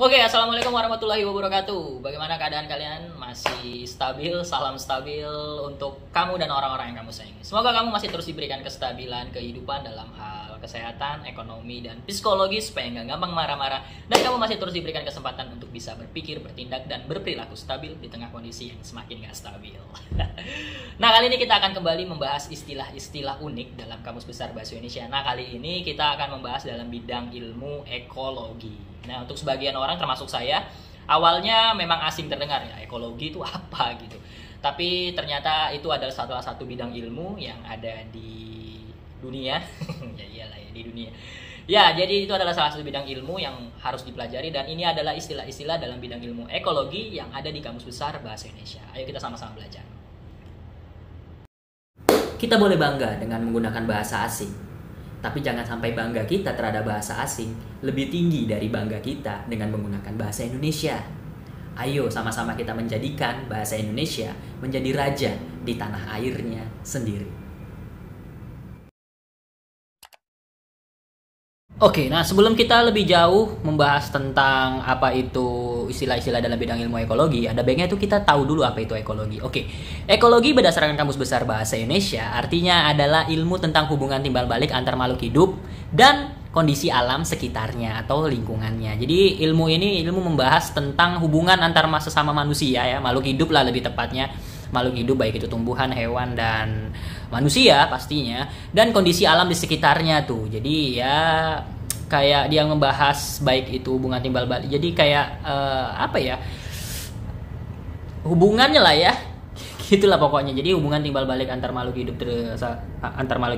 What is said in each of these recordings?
Oke, assalamualaikum warahmatullahi wabarakatuh. Bagaimana keadaan kalian? Masih stabil? Salam stabil untuk kamu dan orang-orang yang kamu sayangi. Semoga kamu masih terus diberikan kestabilan kehidupan dalam hal kesehatan, ekonomi, dan psikologi supaya nggak gampang marah-marah. Dan kamu masih terus diberikan kesempatan untuk bisa berpikir, bertindak, dan berperilaku stabil di tengah kondisi yang semakin nggak stabil. Nah, kali ini kita akan kembali membahas istilah-istilah unik dalam Kamus Besar Bahasa Indonesia. Nah, kali ini kita akan membahas dalam bidang ilmu ekologi. Nah, untuk sebagian orang termasuk saya, awalnya memang asing terdengar ya, ekologi itu apa gitu. Tapi ternyata itu adalah salah satu bidang ilmu yang ada di dunia. Ya iyalah ya, di dunia. Ya, jadi itu adalah salah satu bidang ilmu yang harus dipelajari dan ini adalah istilah-istilah dalam bidang ilmu ekologi yang ada di Kamus Besar Bahasa Indonesia. Ayo kita sama-sama belajar. Kita boleh bangga dengan menggunakan bahasa asing. Tapi jangan sampai bangga kita terhadap bahasa asing lebih tinggi dari bangga kita dengan menggunakan bahasa Indonesia. Ayo sama-sama kita menjadikan bahasa Indonesia menjadi raja di tanah airnya sendiri. Oke, nah sebelum kita lebih jauh membahas tentang apa itu istilah-istilah dalam bidang ilmu ekologi, ada baiknya itu kita tahu dulu apa itu ekologi. Oke, ekologi berdasarkan Kamus Besar Bahasa Indonesia artinya adalah ilmu tentang hubungan timbal balik antar makhluk hidup dan kondisi alam sekitarnya atau lingkungannya. Jadi ilmu ini membahas tentang hubungan antar sesama manusia ya, makhluk hidup lah lebih tepatnya. Makhluk hidup baik itu tumbuhan, hewan, dan manusia pastinya, dan kondisi alam di sekitarnya tuh. Jadi ya kayak dia membahas baik itu hubungan timbal balik. Jadi kayak apa ya, hubungannya lah ya, gitulah pokoknya. Jadi hubungan timbal balik antar makhluk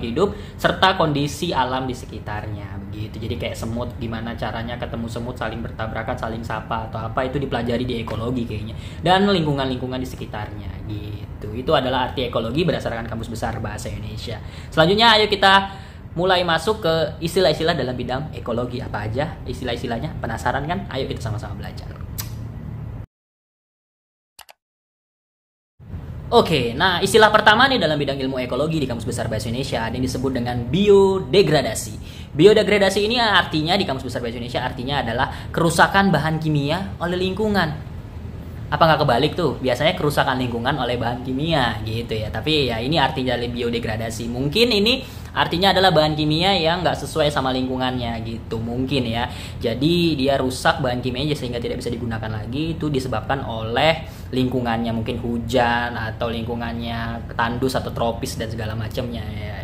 hidup serta kondisi alam di sekitarnya begitu. Jadi kayak semut, gimana caranya ketemu semut saling bertabrakan, saling sapa atau apa, itu dipelajari di ekologi kayaknya. Dan lingkungan-lingkungan di sekitarnya gitu. Itu adalah arti ekologi berdasarkan Kamus Besar Bahasa Indonesia. Selanjutnya ayo kita mulai masuk ke istilah-istilah dalam bidang ekologi. Apa aja istilah-istilahnya? Penasaran kan? Ayo kita sama-sama belajar. Oke, nah istilah pertama nih dalam bidang ilmu ekologi di Kamus Besar Bahasa Indonesia ada yang disebut dengan biodegradasi. Biodegradasi ini artinya di Kamus Besar Bahasa Indonesia artinya adalah kerusakan bahan kimia oleh lingkungan. Apa nggak kebalik tuh? Biasanya kerusakan lingkungan oleh bahan kimia gitu ya. Tapi ya ini artinya dari biodegradasi. Mungkin ini artinya adalah bahan kimia yang nggak sesuai sama lingkungannya gitu mungkin ya. Jadi dia rusak bahan kimianya sehingga tidak bisa digunakan lagi. Itu disebabkan oleh lingkungannya, mungkin hujan atau lingkungannya tandus atau tropis dan segala macamnya ya.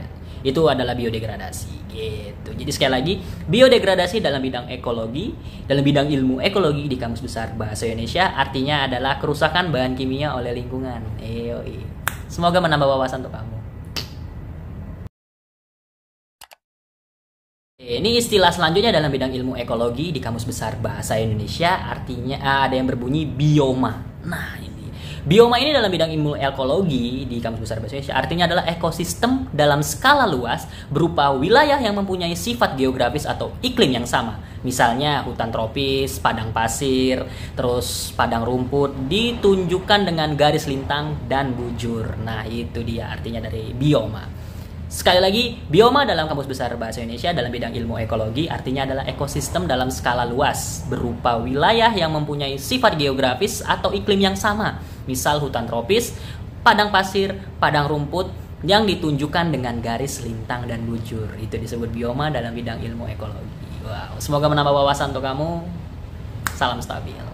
Itu adalah biodegradasi gitu. Jadi sekali lagi, biodegradasi dalam bidang ekologi, dalam bidang ilmu ekologi di Kamus Besar Bahasa Indonesia artinya adalah kerusakan bahan kimia oleh lingkungan. Semoga menambah wawasan untuk kamu. Ini istilah selanjutnya dalam bidang ilmu ekologi di Kamus Besar Bahasa Indonesia artinya ada yang berbunyi bioma. Nah, bioma ini dalam bidang ilmu ekologi di Kamus Besar Bahasa Indonesia artinya adalah ekosistem dalam skala luas berupa wilayah yang mempunyai sifat geografis atau iklim yang sama. Misalnya hutan tropis, padang pasir, terus padang rumput ditunjukkan dengan garis lintang dan bujur. Nah, itu dia artinya dari bioma. Sekali lagi, bioma dalam Kamus Besar Bahasa Indonesia dalam bidang ilmu ekologi artinya adalah ekosistem dalam skala luas berupa wilayah yang mempunyai sifat geografis atau iklim yang sama. Misal hutan tropis, padang pasir, padang rumput yang ditunjukkan dengan garis lintang dan bujur. Itu disebut bioma dalam bidang ilmu ekologi. Wow, semoga menambah wawasan untuk kamu. Salam stabil.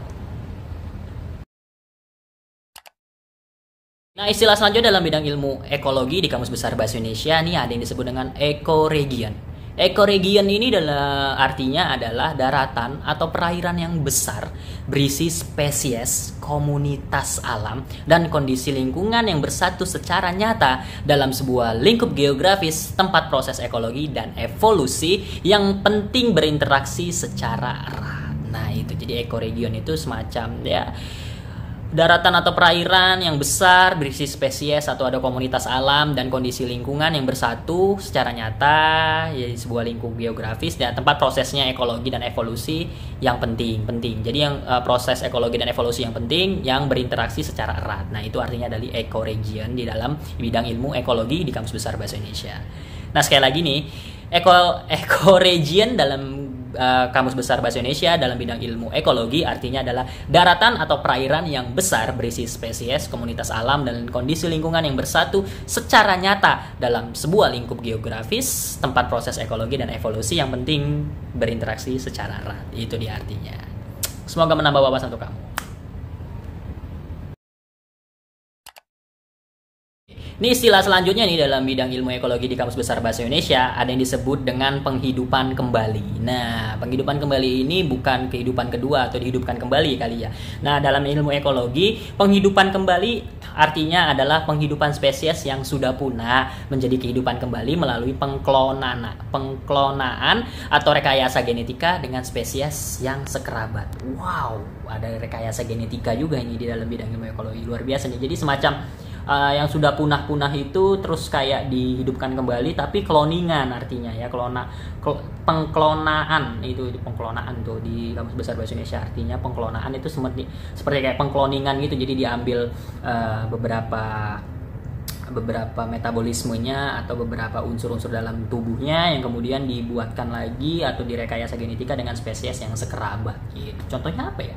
Nah, istilah selanjutnya dalam bidang ilmu ekologi di Kamus Besar Bahasa Indonesia nih ada yang disebut dengan ekoregion. Ekoregion ini artinya adalah daratan atau perairan yang besar berisi spesies, komunitas alam, dan kondisi lingkungan yang bersatu secara nyata dalam sebuah lingkup geografis tempat proses ekologi dan evolusi yang penting berinteraksi secara erat. Nah, itu jadi ekoregion itu semacam ya daratan atau perairan yang besar berisi spesies atau ada komunitas alam dan kondisi lingkungan yang bersatu secara nyata ya sebuah lingkup geografis dan tempat prosesnya ekologi dan evolusi yang penting. Jadi yang proses ekologi dan evolusi yang penting yang berinteraksi secara erat. Nah, itu artinya dari ekoregion di dalam bidang ilmu ekologi di Kamus Besar Bahasa Indonesia. Nah, sekali lagi nih, ekoregion dalam Kamus Besar Bahasa Indonesia dalam bidang ilmu ekologi artinya adalah daratan atau perairan yang besar berisi spesies, komunitas alam, dan kondisi lingkungan yang bersatu secara nyata dalam sebuah lingkup geografis, tempat proses ekologi dan evolusi yang penting berinteraksi secara erat. Itu dia artinya. Semoga menambah wawasan untuk kamu. Ini istilah selanjutnya nih dalam bidang ilmu ekologi di Kamus Besar Bahasa Indonesia ada yang disebut dengan penghidupan kembali. Nah, penghidupan kembali ini bukan kehidupan kedua atau dihidupkan kembali kali ya. Nah, dalam ilmu ekologi, penghidupan kembali artinya adalah penghidupan spesies yang sudah punah menjadi kehidupan kembali melalui pengklonaan atau rekayasa genetika dengan spesies yang sekerabat. Wow, ada rekayasa genetika juga ini di dalam bidang ilmu ekologi. Luar biasa nih. Jadi semacam yang sudah punah-punah itu terus kayak dihidupkan kembali, tapi kloningan artinya ya, pengklonaan itu pengklonaan tuh di Kamus Besar Bahasa Indonesia artinya pengklonaan itu seperti kayak pengkloningan gitu. Jadi diambil beberapa metabolismenya atau beberapa unsur-unsur dalam tubuhnya yang kemudian dibuatkan lagi atau direkayasa genetika dengan spesies yang sekerabat gitu. Contohnya apa ya?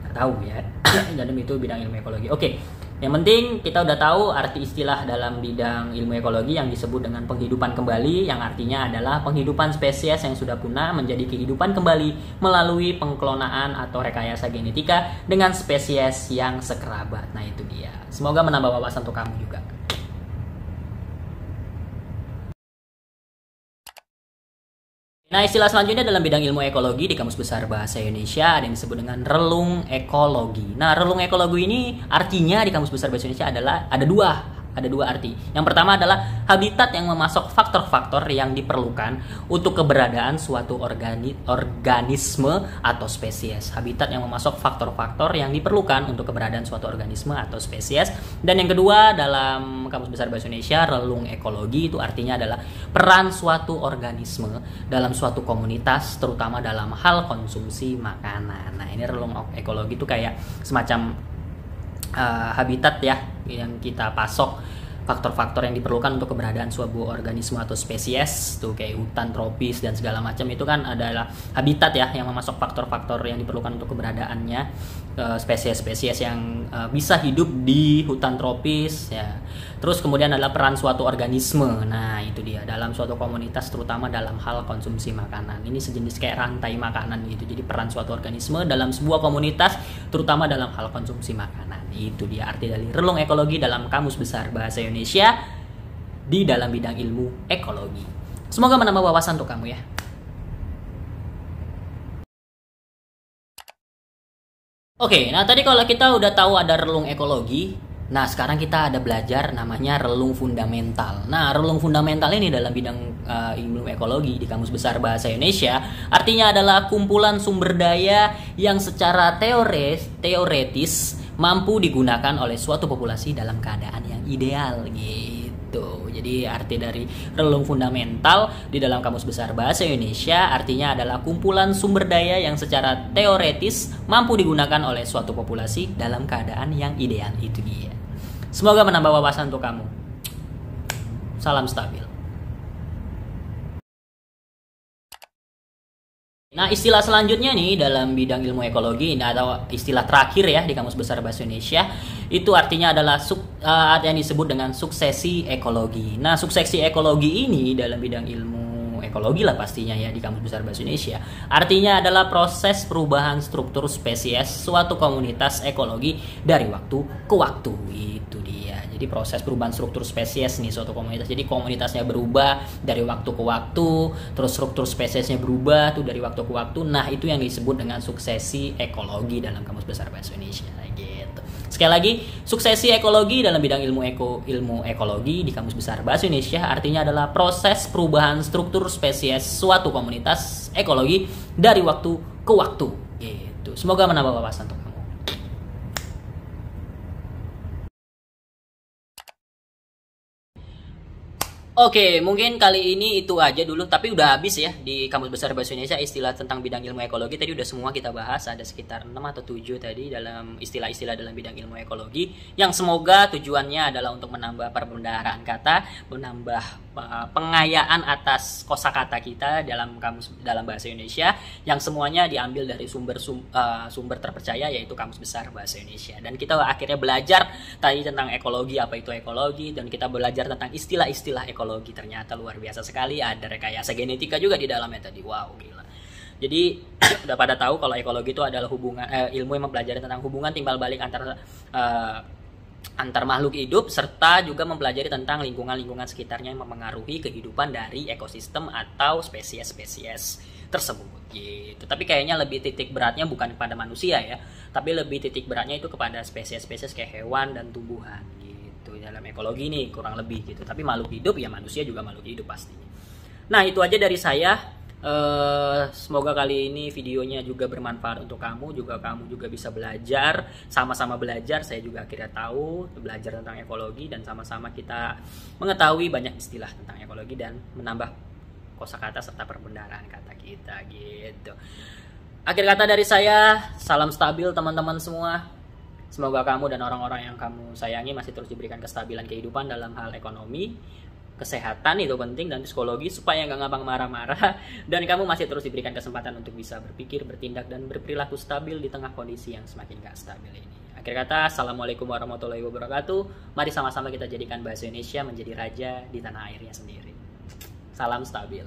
Tahu ya. Dalam itu bidang ilmu ekologi. Oke. Yang penting kita udah tahu arti istilah dalam bidang ilmu ekologi yang disebut dengan penghidupan kembali, yang artinya adalah penghidupan spesies yang sudah punah menjadi kehidupan kembali melalui pengklonaan atau rekayasa genetika dengan spesies yang sekerabat. Nah, itu dia. Semoga menambah wawasan untuk kamu juga. Nah, istilah selanjutnya dalam bidang ilmu ekologi di Kamus Besar Bahasa Indonesia ada yang disebut dengan relung ekologi. Nah, relung ekologi ini artinya di Kamus Besar Bahasa Indonesia adalah ada dua arti. Yang pertama adalah habitat yang memasok faktor-faktor yang diperlukan untuk keberadaan suatu organisme atau spesies. Habitat yang memasok faktor-faktor yang diperlukan untuk keberadaan suatu organisme atau spesies. Dan yang kedua dalam Kamus Besar Bahasa Indonesia, relung ekologi itu artinya adalah peran suatu organisme dalam suatu komunitas, terutama dalam hal konsumsi makanan. Nah, ini relung ekologi itu kayak semacam habitat ya yang kita pasok faktor-faktor yang diperlukan untuk keberadaan suatu organisme atau spesies tuh kayak hutan tropis dan segala macam itu kan adalah habitat ya yang memasok faktor-faktor yang diperlukan untuk keberadaannya spesies-spesies yang bisa hidup di hutan tropis ya. Terus kemudian adalah peran suatu organisme. Nah, itu dia dalam suatu komunitas terutama dalam hal konsumsi makanan. Ini sejenis kayak rantai makanan gitu. Jadi peran suatu organisme dalam sebuah komunitas terutama dalam hal konsumsi makanan. Itu dia arti dari relung ekologi dalam Kamus Besar Bahasa Indonesia di dalam bidang ilmu ekologi. Semoga menambah wawasan untuk kamu ya. Oke, nah tadi kalau kita udah tahu ada relung ekologi, nah sekarang kita ada belajar namanya relung fundamental. Nah, relung fundamental ini dalam bidang ilmu ekologi di Kamus Besar Bahasa Indonesia artinya adalah kumpulan sumber daya yang secara teoretis mampu digunakan oleh suatu populasi dalam keadaan yang ideal gitu. Jadi arti dari relung fundamental di dalam Kamus Besar Bahasa Indonesia artinya adalah kumpulan sumber daya yang secara teoretis mampu digunakan oleh suatu populasi dalam keadaan yang ideal. Itu dia. Semoga menambah wawasan untuk kamu. Salam stabil. Nah, istilah selanjutnya nih dalam bidang ilmu ekologi ini atau istilah terakhir ya di Kamus Besar Bahasa Indonesia itu artinya adalah yang disebut dengan suksesi ekologi. Nah, suksesi ekologi ini dalam bidang ilmu ekologi lah pastinya ya di Kamus Besar Bahasa Indonesia. Artinya adalah proses perubahan struktur spesies suatu komunitas ekologi dari waktu ke waktu. Itu dia. Jadi proses perubahan struktur spesies nih suatu komunitas. Jadi komunitasnya berubah dari waktu ke waktu, terus struktur spesiesnya berubah tuh dari waktu ke waktu. Nah, itu yang disebut dengan suksesi ekologi dalam Kamus Besar Bahasa Indonesia gitu. Sekali lagi, suksesi ekologi dalam bidang ilmu ekologi di Kamus Besar Bahasa Indonesia artinya adalah proses perubahan struktur spesies suatu komunitas ekologi dari waktu ke waktu gitu. Semoga menambah wawasan untuk kamu. Oke, mungkin kali ini itu aja dulu, tapi udah habis ya di Kamus Besar Bahasa Indonesia istilah tentang bidang ilmu ekologi. Tadi udah semua kita bahas, ada sekitar 6 atau 7 tadi dalam istilah-istilah dalam bidang ilmu ekologi yang semoga tujuannya adalah untuk menambah perbendaharaan kata, menambah pengayaan atas kosakata kita dalam bahasa Indonesia yang semuanya diambil dari sumber terpercaya, yaitu Kamus Besar Bahasa Indonesia. Dan kita akhirnya belajar tadi tentang ekologi, apa itu ekologi, dan kita belajar tentang istilah-istilah ekologi. Ternyata luar biasa sekali, ada rekayasa genetika juga di dalamnya tadi. Wow, gila. Jadi udah pada tahu kalau ekologi itu adalah ilmu yang mempelajari tentang hubungan timbal balik antar makhluk hidup, serta juga mempelajari tentang lingkungan sekitarnya yang mempengaruhi kehidupan dari ekosistem atau spesies tersebut gitu. Tapi kayaknya lebih titik beratnya bukan kepada manusia ya, tapi lebih titik beratnya itu kepada spesies kayak hewan dan tumbuhan gitu dalam ekologi nih, kurang lebih gitu. Tapi makhluk hidup ya, manusia juga makhluk hidup pastinya. Nah, itu aja dari saya. Semoga kali ini videonya juga bermanfaat untuk kamu juga bisa belajar, sama-sama belajar. Saya juga akhirnya tahu, belajar tentang ekologi, dan sama-sama kita mengetahui banyak istilah tentang ekologi dan menambah kosakata serta perbendaharaan kata kita gitu. Akhir kata dari saya, salam stabil teman-teman semua. Semoga kamu dan orang-orang yang kamu sayangi masih terus diberikan kestabilan kehidupan dalam hal ekonomi, kesehatan itu penting, dan psikologi, supaya nggak gampang marah-marah, dan kamu masih terus diberikan kesempatan untuk bisa berpikir, bertindak, dan berperilaku stabil di tengah kondisi yang semakin gak stabil ini. Akhir kata, assalamualaikum warahmatullahi wabarakatuh. Mari sama-sama kita jadikan bahasa Indonesia menjadi raja di tanah airnya sendiri. Salam stabil.